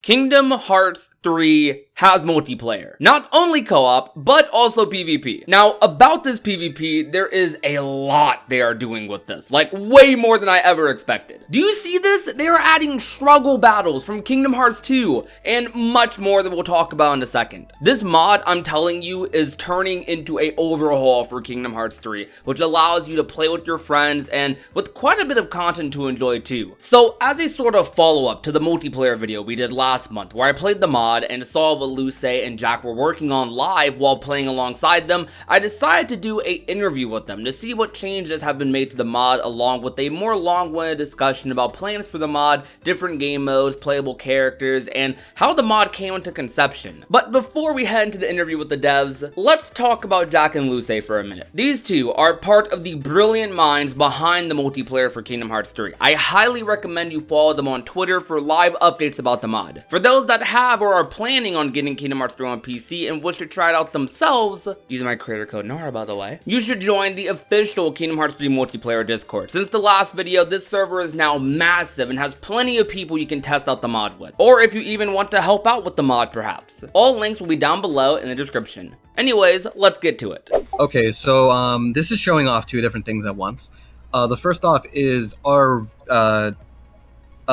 Kingdom Hearts 3 has multiplayer. Not only co-op, but also PvP. Now, about this PvP, there is a lot they are doing with this. Like, way more than I ever expected. Do you see this? They are adding struggle battles from Kingdom Hearts 2, and much more that we'll talk about in a second. This mod, I'm telling you, is turning into an overhaul for Kingdom Hearts 3, which allows you to play with your friends, and with quite a bit of content to enjoy too. So, as a sort of follow-up to the multiplayer video we did last month, where I played the mod and saw what Luce and Jack were working on live while playing alongside them, I decided to do an interview with them to see what changes have been made to the mod, along with a more long-winded discussion about plans for the mod, different game modes, playable characters, and how the mod came into conception. But before we head into the interview with the devs, let's talk about Jack and Luce for a minute. These two are part of the brilliant minds behind the multiplayer for Kingdom Hearts 3. I highly recommend you follow them on Twitter for live updates about the mod. For those that have or are planning on getting Kingdom Hearts 3 on PC and wish to try it out themselves, using my creator code Nara by the way, you should join the official Kingdom Hearts 3 multiplayer Discord. Since the last video, this server is now massive and has plenty of people you can test out the mod with, or if you even want to help out with the mod perhaps. All links will be down below in the description. Anyways, let's get to it. Okay, so this is showing off two different things at once. The first off is our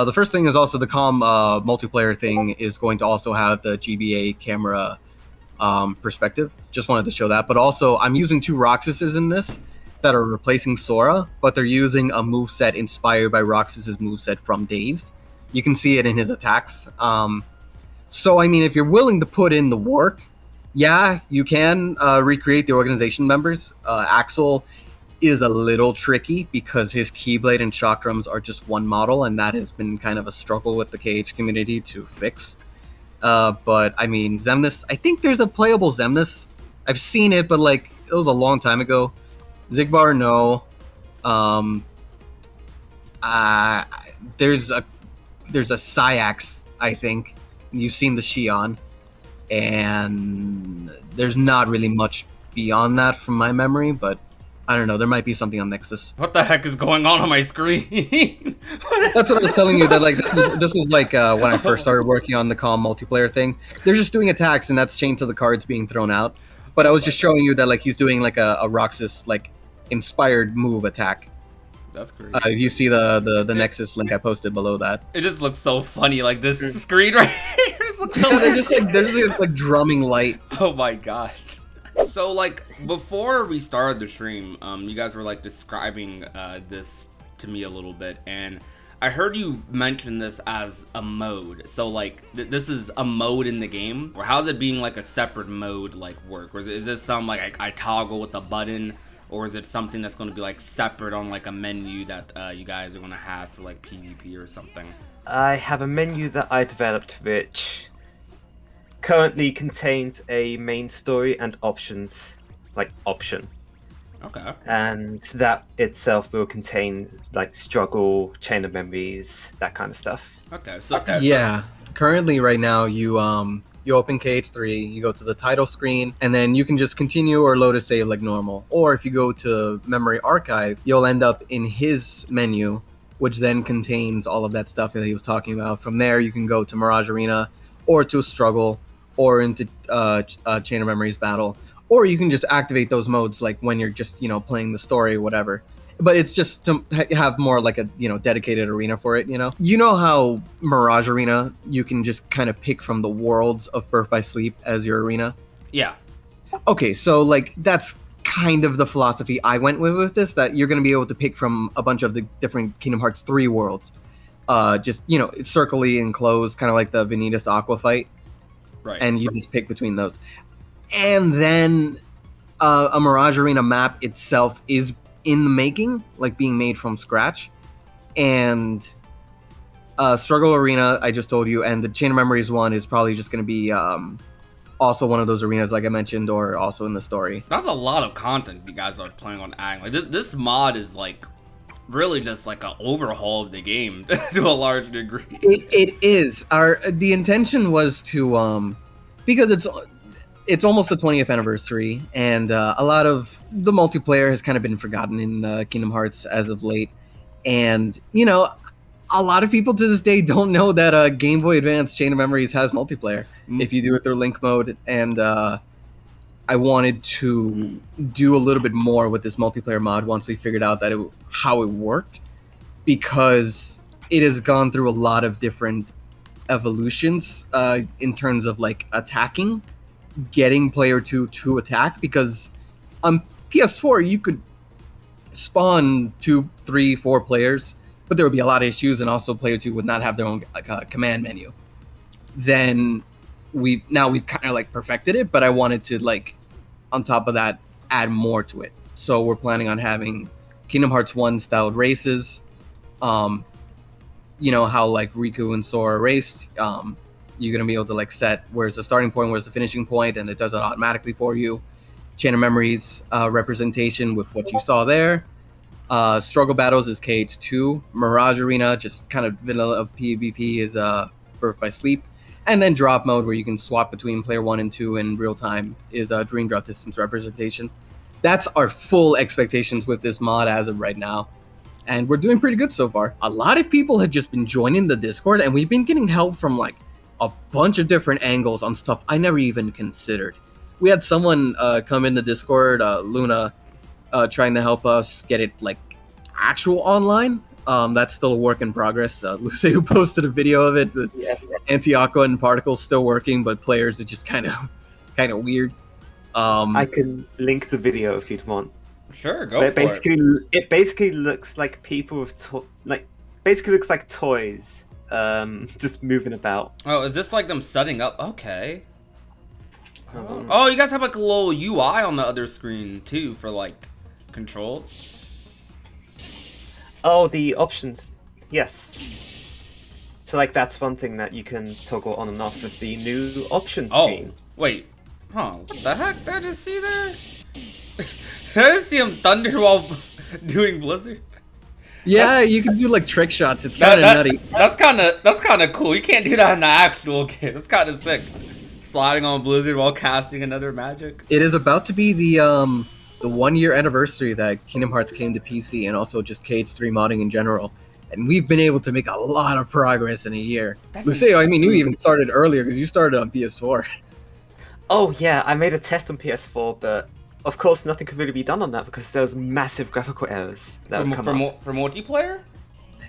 the first thing is also the calm multiplayer thing is going to also have the GBA camera perspective. Just wanted to show that. But also, I'm using two Roxases in this that are replacing Sora, but they're using a moveset inspired by Roxas's moveset from Days. You can see it in his attacks. So, I mean, if you're willing to put in the work, yeah, you can recreate the organization members. Axel is a little tricky because his Keyblade and Chakrams are just one model, and that has been kind of a struggle with the KH community to fix. But I mean, Xemnas, I think there's a playable Xemnas. I've seen it, but like it was a long time ago. Zigbar, no. There's a Syax, I think. You've seen the Shion, and there's not really much beyond that from my memory, but I don't know, there might be something on Nexus. What the heck is going on my screen? That's what I was telling you, that like this is like when I first started working on the calm multiplayer thing. They're just doing attacks, and that's chained to the cards being thrown out. But I was just showing you that like he's doing like a Roxas like inspired move attack. That's great. You see the Nexus link I posted below that. It just looks so funny, like this screen right here. Yeah, they're just like drumming light. Oh my gosh. So like before we started the stream, you guys were like describing this to me a little bit, and I heard you mention this as a mode. So like this is a mode in the game, or how's it being like a separate mode like work? Or is this some like I toggle with a button, or is it something that's going to be like separate on like a menu that you guys are going to have for like PvP or something? I have a menu that I developed which currently contains a main story and options, like option. Okay. And that itself will contain like struggle, chain of memories, that kind of stuff. Okay. So yeah, currently right now you open KH3, you go to the title screen, and then you can just continue or load a save like normal. Or if you go to memory archive, you'll end up in his menu, which then contains all of that stuff that he was talking about. From there, you can go to Mirage Arena, or to struggle, or into Chain of Memories battle, or you can just activate those modes like when you're just playing the story or whatever. But it's just to have more like a dedicated arena for it. You know how Mirage Arena, you can just kind of pick from the worlds of Birth by Sleep as your arena. Yeah. Okay, so like that's kind of the philosophy I went with this, that you're going to be able to pick from a bunch of the different Kingdom Hearts 3 worlds. Just circly enclosed, kind of like the Vanitas Aqua fight. Right. And you just pick between those. And then a Mirage Arena map itself is in the making, like being made from scratch. And Struggle Arena, I just told you, and the Chain of Memories one is probably just going to be also one of those arenas like I mentioned, or also in the story. That's a lot of content you guys are planning on adding. Like this mod is like really just like an overhaul of the game to a large degree. It is. The intention was to because it's almost the 20th anniversary, and a lot of the multiplayer has kind of been forgotten in Kingdom Hearts as of late. And a lot of people to this day don't know that Game Boy Advance Chain of Memories has multiplayer if you do it through link mode, and I wanted to do a little bit more with this multiplayer mod once we figured out that how it worked, because it has gone through a lot of different evolutions in terms of like attacking, getting player 2 to attack, because on PS4 you could spawn 2, 3, 4 players, but there would be a lot of issues, and also player 2 would not have their own command menu. Then we've kind of like perfected it, but I wanted to like on top of that add more to it. So we're planning on having Kingdom Hearts 1 styled races. You know how like Riku and Sora raced. You're gonna be able to like set where's the starting point, where's the finishing point, and it does it automatically for you. Chain of Memories representation with what you saw there. Struggle Battles is KH3. Mirage Arena, just kind of vanilla of PvP, is Birth by Sleep. And then Drop Mode, where you can swap between player 1 and 2 in real time, is Dream Drop Distance representation. That's our full expectations with this mod as of right now. And we're doing pretty good so far. A lot of people have just been joining the Discord, and we've been getting help from like a bunch of different angles on stuff I never even considered. We had someone come in the Discord, Luna, trying to help us get it like actual online. That's still a work in progress. Lucy, who posted a video of it, the Anti-Aqua and Particles still working, but players are just kind of weird. I can link the video if you'd want. Sure, go But for it. it basically looks like people with basically looks like toys, just moving about. Oh, is this like them setting up? Okay. Oh, you guys have like a little UI on the other screen too for like controls. Oh, the options. Yes. So like that's one thing that you can toggle on and off with the new options screen. Wait. Huh. The heck did I just see there? Did I just see him thunder while doing Blizzard? Yeah, you can do like trick shots. It's kind of nutty. That's kind of cool. You can't do that in the actual game. That's kind of sick. Sliding on Blizzard while casting another magic. It is about to be the 1 year anniversary that Kingdom Hearts came to PC, and also just KH3 modding in general. And we've been able to make a lot of progress in a year. Lucio, I mean, you even started earlier because you started on PS4. Oh yeah, I made a test on PS4, but of course nothing could really be done on that because there was massive graphical errors that would come up. For multiplayer?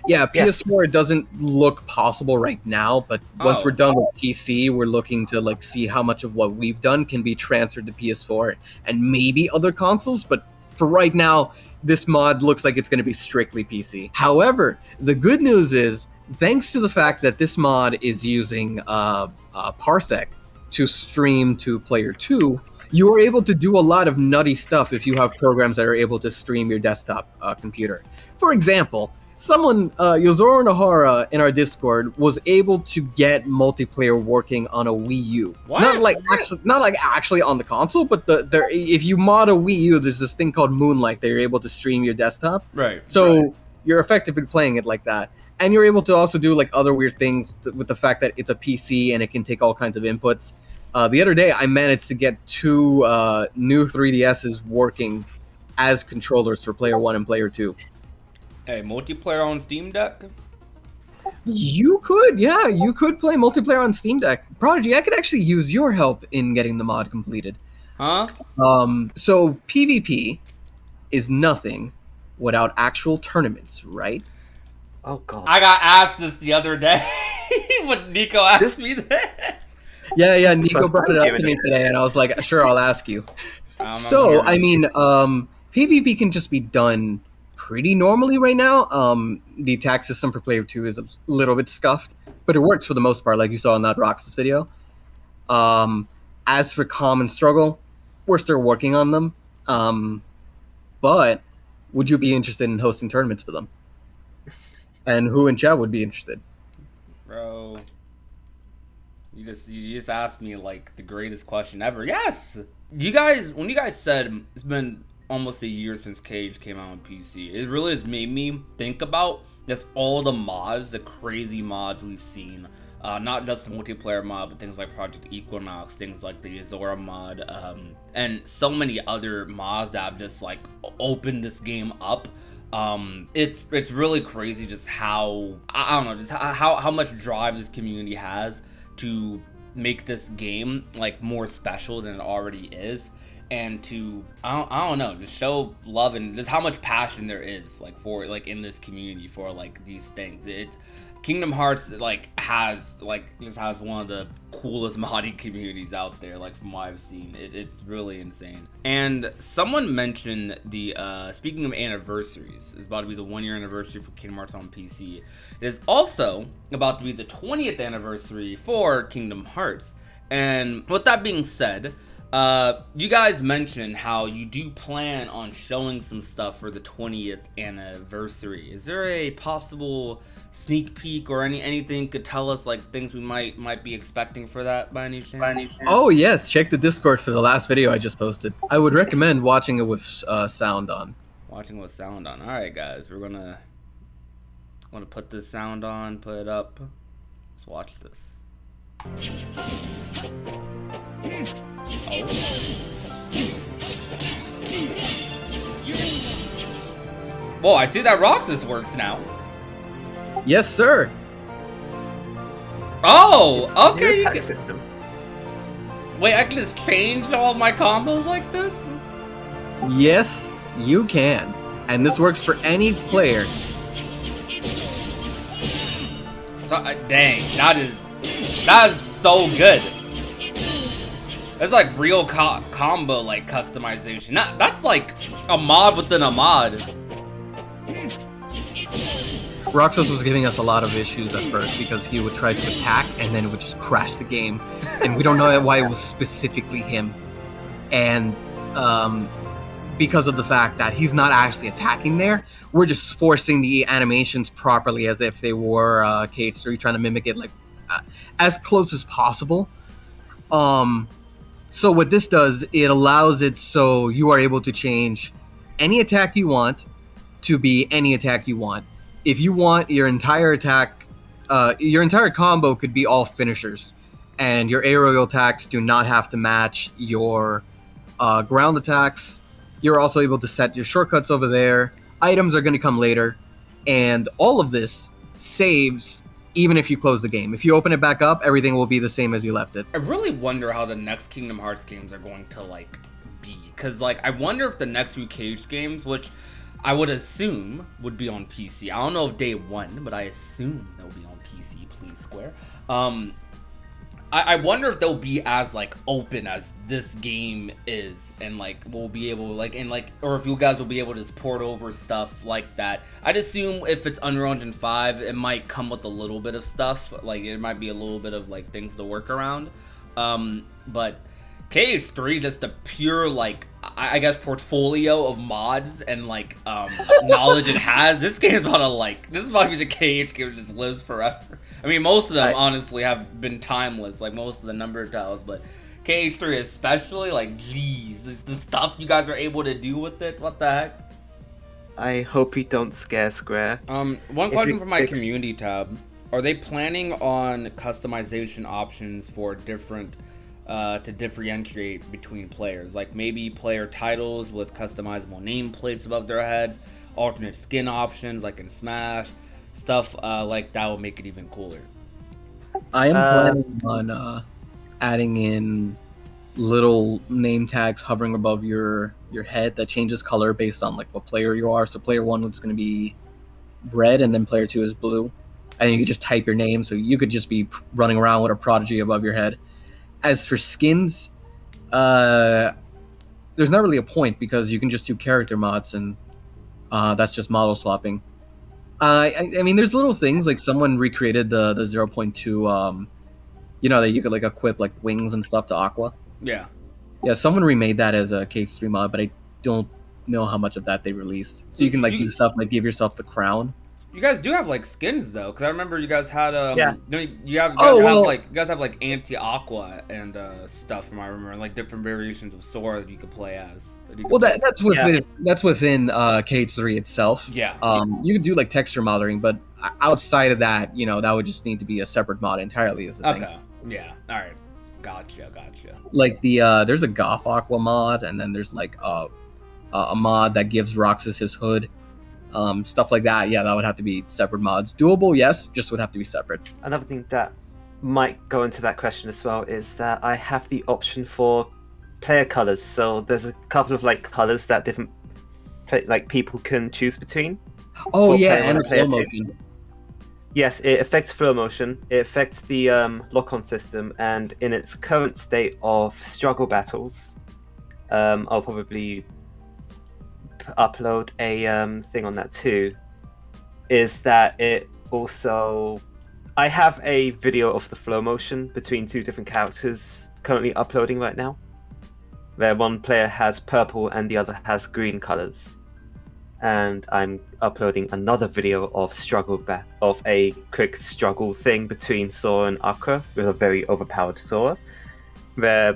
Yeah, PS4 it doesn't look possible right now, but once we're done with PC, we're looking to like see how much of what we've done can be transferred to PS4 and maybe other consoles, but for right now, this mod looks like it's going to be strictly PC. However, the good news is, thanks to the fact that this mod is using Parsec to stream to player 2, you are able to do a lot of nutty stuff if you have programs that are able to stream your desktop computer. For example, someone, Yozoro Nahara in our Discord, was able to get multiplayer working on a Wii U. What? Not like actually on the console, but if you mod a Wii U, there's this thing called Moonlight that you're able to stream your desktop. Right. So you're effectively playing it like that. And you're able to also do like other weird things with the fact that it's a PC and it can take all kinds of inputs. The other day, I managed to get 2 new 3DSs working as controllers for player 1 and player 2. Hey, multiplayer on Steam Deck? You could play multiplayer on Steam Deck. Prodigy, I could actually use your help in getting the mod completed. Huh? So PvP is nothing without actual tournaments, right? Oh god. I got asked this the other day when Nico asked me this. Yeah, Nico brought it up to me today, and I was like, sure, I'll ask you. So, I mean, PvP can just be done pretty normally right now. The attack system for player 2 is a little bit scuffed, but it works for the most part, like you saw in that Roxas video. As for calm and struggle, we're still working on them. But would you be interested in hosting tournaments for them? And who in chat would be interested? Bro, you just asked me like the greatest question ever. Yes. When you guys said it's been almost a year since Cage came out on PC, it really has made me think about just all the mods, the crazy mods we've seen. Not just the multiplayer mod, but things like Project Equinox, things like the Azora mod, and so many other mods that have just like opened this game up. It's really crazy just how, I don't know, just how much drive this community has to make this game like more special than it already is, and to I don't know, just show love and just how much passion there is like for like in this community for like these things. Kingdom Hearts like has one of the coolest modding communities out there, like from what I've seen. It's really insane. And someone mentioned the speaking of anniversaries, it's about to be the 1-year anniversary for Kingdom Hearts on PC. It is also about to be the 20th anniversary for Kingdom Hearts. And with that being said, you guys mentioned how you do plan on showing some stuff for the 20th anniversary. Is there a possible sneak peek or anything could tell us like things we might be expecting for that by any chance? Oh yes, check the Discord for the last video I just posted. I would recommend watching it with sound on. Watching with sound on. All right, guys, we're gonna put this sound on, put it up. Let's watch this. Oh. Whoa, I see that Roxas works now. Yes, sir. Oh, okay. New attack system. Wait, I can just change all of my combos like this? Yes, you can. And this works for any player. So, dang, that is so good. That's like real combo like customization. That's like a mod within a mod. Roxas was giving us a lot of issues at first because he would try to attack and then it would just crash the game. And we don't know why it was specifically him. And because of the fact that he's not actually attacking there, we're just forcing the animations properly as if they were KH3, trying to mimic it like as close as possible. So what this does, it allows it so you are able to change any attack you want to be any attack you want. If you want your entire attack, your entire combo could be all finishers, and your aerial attacks do not have to match your ground attacks. You're also able to set your shortcuts over there. Items are going to come later, and all of this saves even if you close the game. If you open it back up, everything will be the same as you left it. I really wonder how the next Kingdom Hearts games are going to like be, because like I wonder if the next few KH games, which I would assume would be on PC. I don't know if day one, but I assume they'll be on PC, please Square. I wonder if they'll be as like open as this game is, and like we'll be able like, and like, or if you guys will be able to just port over stuff like that. I'd assume if it's Unreal Engine 5, it might come with a little bit of stuff, like it might be a little bit of like things to work around. But KH3, just a pure like I guess portfolio of mods and like knowledge it has. This game's about to like, this is about to be the KH game that just lives forever. I mean, most of them honestly have been timeless, like most of the number of titles, but KH3 especially, like, geez, the stuff you guys are able to do with it, what the heck? I hope you don't scare Square. One question from my community tab. Are they planning on customization options for different to differentiate between players, like maybe player titles with customizable nameplates above their heads, alternate skin options like in Smash, stuff like that will make it even cooler? I am planning on adding in little name tags hovering above your head that changes color based on like what player you are. So player 1 is going to be red, and then player 2 is blue, and you could just type your name, so you could just be running around with a Prodigy above your head. As for skins, there's not really a point because you can just do character mods, and that's just model swapping. I mean, there's little things like someone recreated the 0.2, you know, that you could like equip like wings and stuff to Aqua. Yeah, someone remade that as a KH3 mod, but I don't know how much of that they released. So you can like do stuff like give yourself the crown. You guys do have like skins though, because I remember you guys had you guys have like anti-aqua and stuff from I remember, like different variations of Sora that you could play as. Well, that's within KH3 itself. Yeah. You could do like texture modeling, but outside of that, you know, that would just need to be a separate mod entirely. Is the thing. Okay. Yeah. All right. Gotcha. Like there's a Goth Aqua mod, and then there's like a mod that gives Roxas his hood. stuff like that. Yeah, that would have to be separate mods. Doable, yes, just would have to be separate. Another thing that might go into that question as well is that I have the option for player colors. So there's a couple of like colors that different people can choose between. Oh yeah, player and one and player flow two. motion. Yes, it affects flow motion. It affects the lock-on system, and in its current state of struggle battles, I'll probably upload a thing on that too. Is that it also? I have a video of the flow motion between two different characters currently uploading right now, where one player has purple and the other has green colors. And I'm uploading another video of of a quick struggle thing between Sora and Akra with a very overpowered Sora, where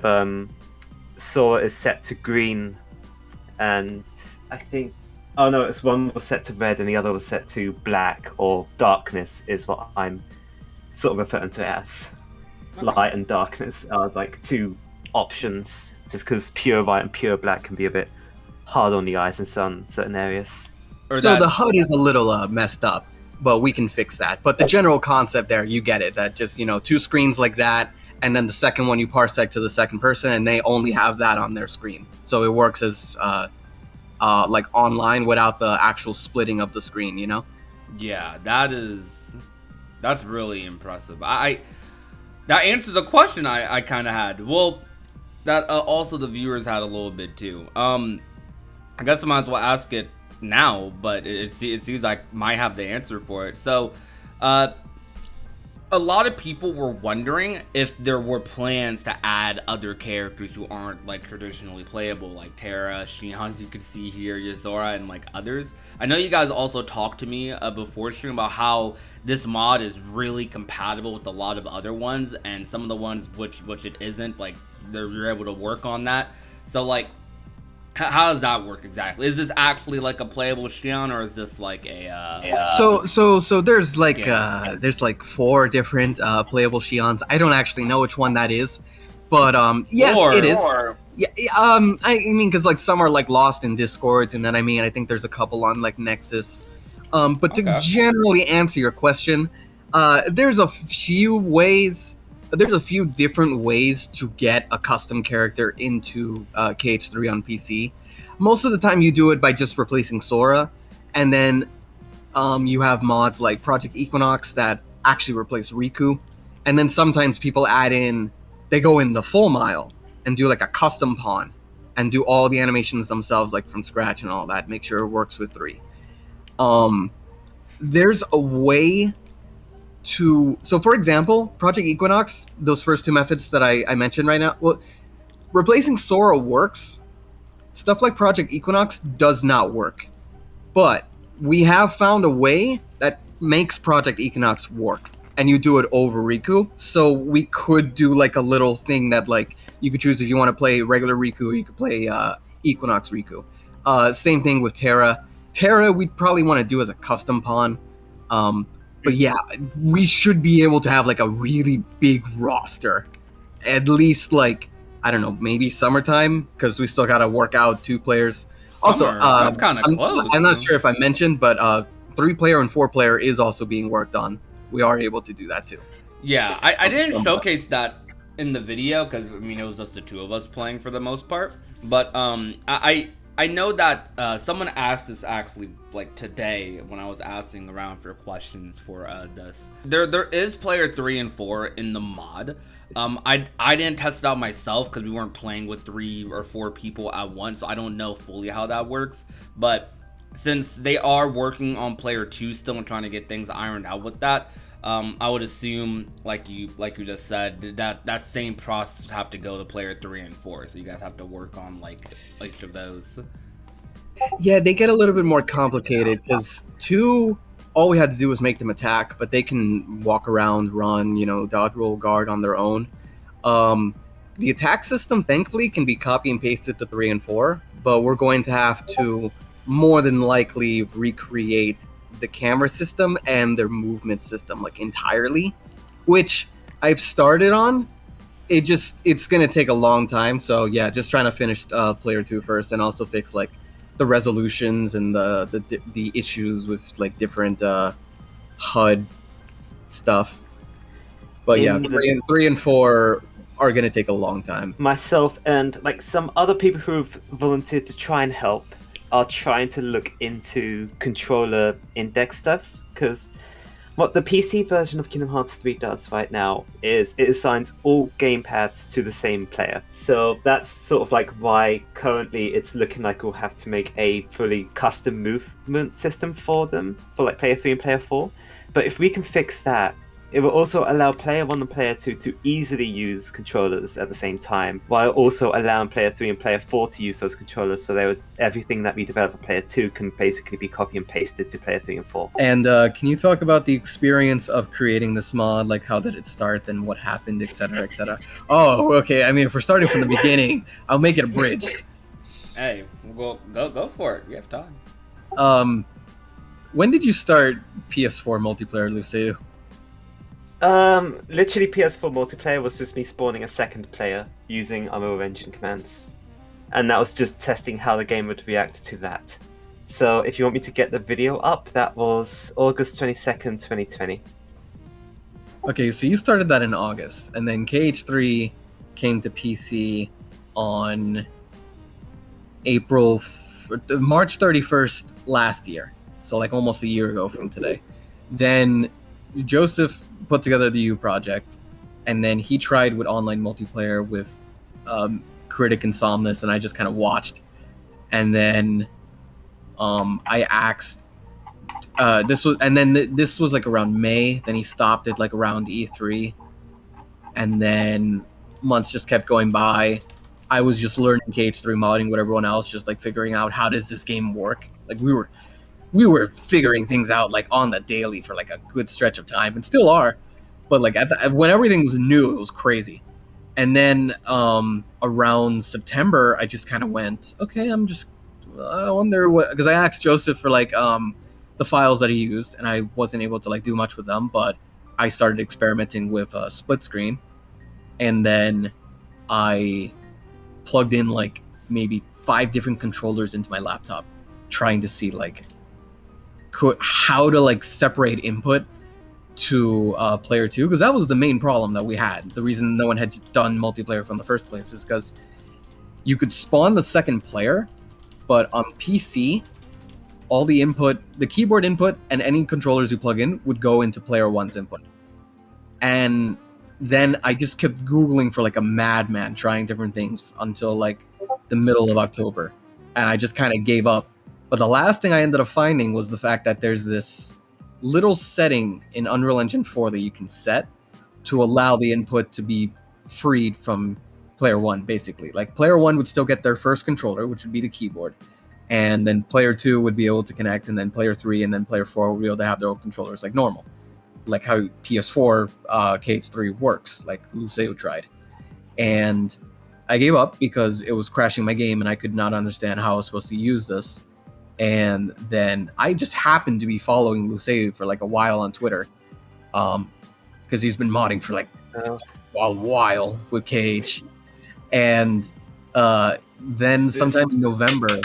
Sora is set to green, and I think it's one was set to red and the other was set to black, or darkness is what I'm sort of referring to it as. Okay. Light and darkness are like two options, just because pure white and pure black can be a bit hard on the eyes in certain areas. So the HUD is a little messed up, but we can fix that. But the general concept there, you get it. That just, two screens like that, and then the second one you parsec to the second person, and they only have that on their screen. So it works as like online without the actual splitting of the screen, Yeah, that's really impressive. That answers a question I kind of had. Well, that also the viewers had a little bit too. I guess I might as well ask it now, but it seems like I might have the answer for it. So, a lot of people were wondering if there were plans to add other characters who aren't like traditionally playable, like Terra, Shihan, as you can see here, Yuzora, and like others. I know you guys also talked to me before stream about how this mod is really compatible with a lot of other ones, and some of the ones which it isn't, like you're able to work on that. So like, how does that work exactly? Is this actually like a playable Shion, or is this like a So there's like there's like 4 different playable Shions. I don't actually know which one that is, but yes, it is. Yeah, I mean, because like some are like lost in Discord, and then I think there's a couple on like Nexus. But to generally answer your question, there's a few ways. There's a few different ways to get a custom character into KH3 on PC. Most of the time you do it by just replacing Sora, and then you have mods like Project Equinox that actually replace Riku, and then sometimes people they go in the full mile and do like a custom pawn and do all the animations themselves, like from scratch and all that, make sure it works with 3. There's a way so for example, Project Equinox, those first 2 methods that I mentioned right now, well, replacing Sora works. Stuff like Project Equinox does not work. But we have found a way that makes Project Equinox work, and you do it over Riku. So we could do like a little thing that like you could choose if you want to play regular Riku, or you could play Equinox Riku. Same thing with Terra. Terra we'd probably want to do as a custom pawn. But yeah, we should be able to have like a really big roster. At least like, I don't know, maybe summertime, because we still got to work out 2 players. Also, that's kind of close. I'm not sure if I mentioned, but 3-player and 4-player is also being worked on. We are able to do that too. Yeah, I didn't showcase that in the video, because it was just the 2 of us playing for the most part. But I know that someone asked this actually like today when I was asking around for questions for this. There is player 3 and 4 in the mod. I didn't test it out myself because we weren't playing with 3 or 4 people at once, so I don't know fully how that works. But since they are working on player 2 still and trying to get things ironed out with that, I would assume, like you just said, that same process would have to go to player 3 and 4. So you guys have to work on like each of those. Yeah, they get a little bit more complicated because 2, all we had to do was make them attack, but they can walk around, run, dodge, roll, guard on their own. The attack system, thankfully, can be copy and pasted to 3 and 4, but we're going to have to more than likely recreate the camera system and their movement system like entirely, which I've started on. It's gonna take a long time, so yeah, just trying to finish player 2 first, and also fix like the resolutions and the issues with like different HUD stuff. But yeah, In the- 3 and 4 are gonna take a long time. Myself and like some other people who've volunteered to try and help are trying to look into controller index stuff, because what the PC version of Kingdom Hearts 3 does right now is it assigns all gamepads to the same player. So that's sort of like why currently it's looking like we'll have to make a fully custom movement system for them, for like player 3 and player 4. But if we can fix that, it will also allow player 1 and player 2 to easily use controllers at the same time, while also allowing player 3 and player 4 to use those controllers, so everything that we develop for player 2 can basically be copy and pasted to player 3 and 4. And can you talk about the experience of creating this mod? Like, how did it start and what happened, etc., etc.? Oh, okay. I mean, if we're starting from the beginning, I'll make it abridged. Hey, well, go for it. You have time. When did you start PS4 multiplayer, Lucio? Literally PS4 multiplayer was just me spawning a second player using Unreal Engine commands. And that was just testing how the game would react to that. So if you want me to get the video up, that was August 22nd, 2020. Okay, so you started that in August, and then KH3 came to PC on March 31st last year. So like almost a year ago from today. Then Joseph put together the U project, and then he tried with online multiplayer with Critic and Somnus, and I just kind of watched. And then I asked this was like around May. Then he stopped it like around E3, and then months just kept going by. I was just learning KH3 modding with everyone else, just like figuring out how does this game work. Like we were figuring things out like on the daily for like a good stretch of time, and still are. But like when everything was new, it was crazy. And then around September, I just kind of went, okay, I wonder what, because I asked Joseph for like the files that he used, and I wasn't able to like do much with them. But I started experimenting with split screen, and then I plugged in like maybe 5 different controllers into my laptop, trying to see like how to like separate input to player 2, because that was the main problem that we had. The reason no one had done multiplayer from the first place is because you could spawn the second player, but on PC, all the input, the keyboard input, and any controllers you plug in would go into player 1's input. And then I just kept Googling for like a madman, trying different things until like the middle of October, and I just kind of gave up. But the last thing I ended up finding was the fact that there's this little setting in Unreal Engine 4 that you can set to allow the input to be freed from player 1, basically. Like player 1 would still get their first controller, which would be the keyboard, and then player 2 would be able to connect, and then player 3 and then player 4 would be able to have their own controllers like normal, like how PS4 KH3 works, like Lucio tried. And I gave up because it was crashing my game and I could not understand how I was supposed to use this. And then I just happened to be following Lucio for like a while on Twitter, because he's been modding for like a while with KH. And then sometime in November,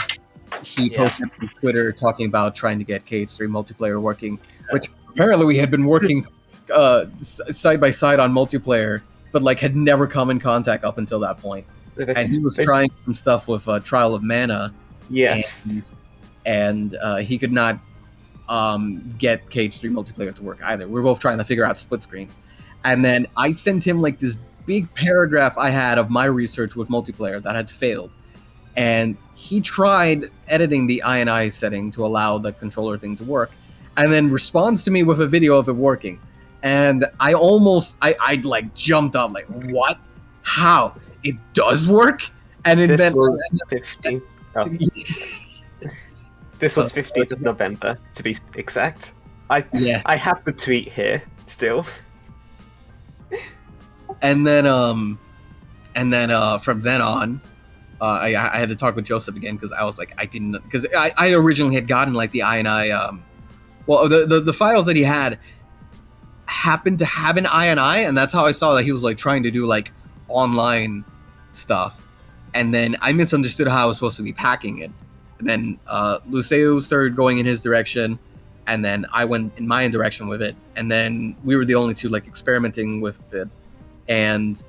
he posted on Twitter talking about trying to get KH3 multiplayer working, which apparently we had been working side by side on multiplayer, but like had never come in contact up until that point. And he was trying some stuff with Trial of Mana. Yes. And he could not get KH3 multiplayer to work either. We were both trying to figure out split screen. And then I sent him like this big paragraph I had of my research with multiplayer that had failed. And he tried editing the INI setting to allow the controller thing to work, and then responds to me with a video of it working. And I like jumped up like, what? How? It does work? And then This was 15th. This was 15th of November, to be exact. I have the tweet here still. And then from then on, I had to talk with Joseph again, because I was like, I originally had gotten like the INI, the files that he had happened to have an INI, and that's how I saw that he was like trying to do like online stuff. And then I misunderstood how I was supposed to be packing it. And then Luceo started going in his direction, and then I went in my direction with it. And then we were the only two like experimenting with it, and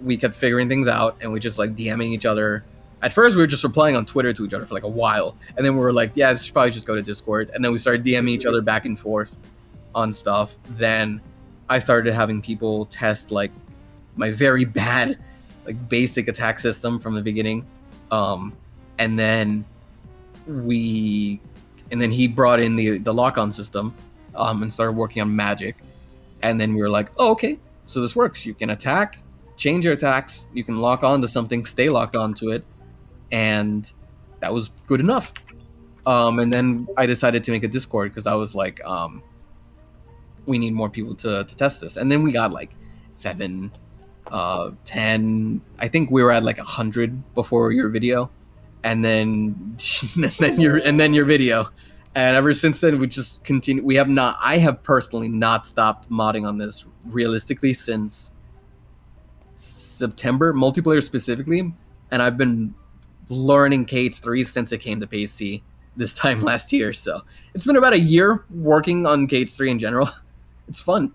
we kept figuring things out, and we just like DMing each other. At first, we were just replying on Twitter to each other for like a while, and then we were like, "Yeah, this should probably just go to Discord." And then we started DMing each other back and forth on stuff. Then I started having people test like my very bad, like basic attack system from the beginning, and then he brought in the lock-on system, and started working on magic. And then we were like, "Oh, okay, so this works. You can attack, change your attacks, you can lock on to something, stay locked onto it," and that was good enough. And then I decided to make a Discord because I was like, we need more people to test this. And then we got like 7, 10. I think we were at like 100 before your video, and then your video. And ever since then, we just continue. I have personally not stopped modding on this realistically since September, multiplayer specifically, and I've been learning KH3 since it came to PC this time last year. So it's been about a year working on KH3 in general. It's fun.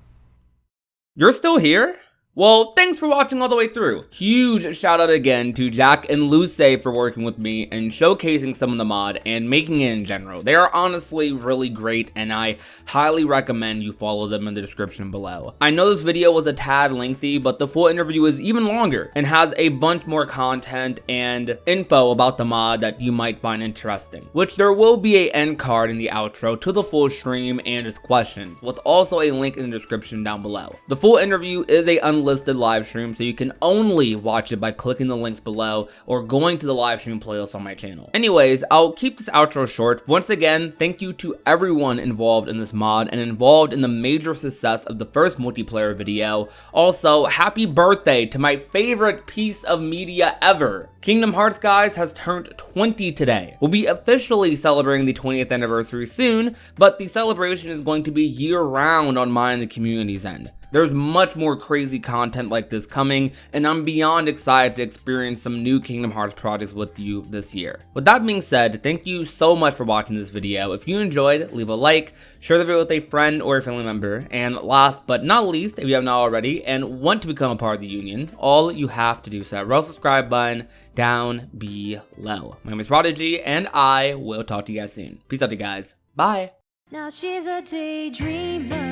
You're still here? Well, thanks for watching all the way through. Huge shout out again to Jack and Luce for working with me and showcasing some of the mod and making it in general. They are honestly really great, and I highly recommend you follow them in the description below. I know this video was a tad lengthy, but the full interview is even longer and has a bunch more content and info about the mod that you might find interesting, which there will be a end card in the outro to the full stream and its questions, with also a link in the description down below. The full interview is a unlisted live stream, so you can only watch it by clicking the links below or going to the live stream playlist on my channel. Anyways, I'll keep this outro short. Once again, thank you to everyone involved in this mod and involved in the major success of the first multiplayer video. Also, happy birthday to my favorite piece of media ever. Kingdom Hearts, guys, has turned 20 today. We'll be officially celebrating the 20th anniversary soon, but the celebration is going to be year-round on mine and the community's end. There's much more crazy content like this coming, and I'm beyond excited to experience some new Kingdom Hearts projects with you this year. With that being said, thank you so much for watching this video. If you enjoyed, leave a like, share the video with a friend or a family member, and last but not least, if you have not already and want to become a part of the union, all you have to do is that red subscribe button down below. My name is Prodigy, and I will talk to you guys soon. Peace out, you guys. Bye. Now she's a daydreamer.